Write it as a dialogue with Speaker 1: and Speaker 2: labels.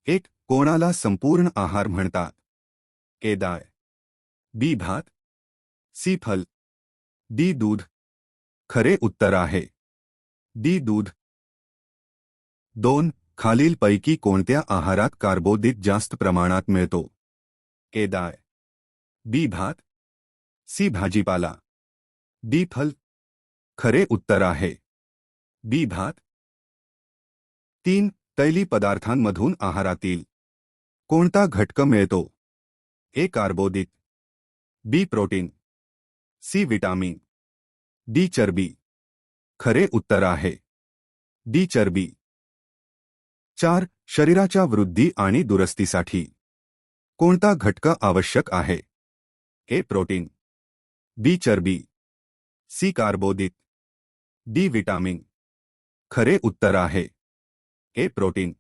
Speaker 1: एक कोणाला संपूर्ण आहार म्हणतात? ए डाळ, बी भात, सी फल, डी दूध. खरे उत्तर आहे डी दूध. 2. खालीलपैकी कोणत्या आहारात कार्बोदीट जास्त प्रमाणात मिळतो? ए डाळ, बी भात, सी भाजीपाला, डी फल. खरे उत्तर आहे बी भात. 3. तैली पदार्थांमधून आहारातील कोणता घटक मिळतो? ए कार्बोदीट, बी प्रोटीन, सी विटामिन, डी चरबी. खरे उत्तर आहे डी चरबी. 4. शरीराच्या वृद्धी आणि दुरुस्तीसाठी कोणता घटक आवश्यक आहे? ए प्रोटीन, बी चरबी, सी कार्बोदीट, डी विटामिन. खरे उत्तर आहे ए प्रोटीन.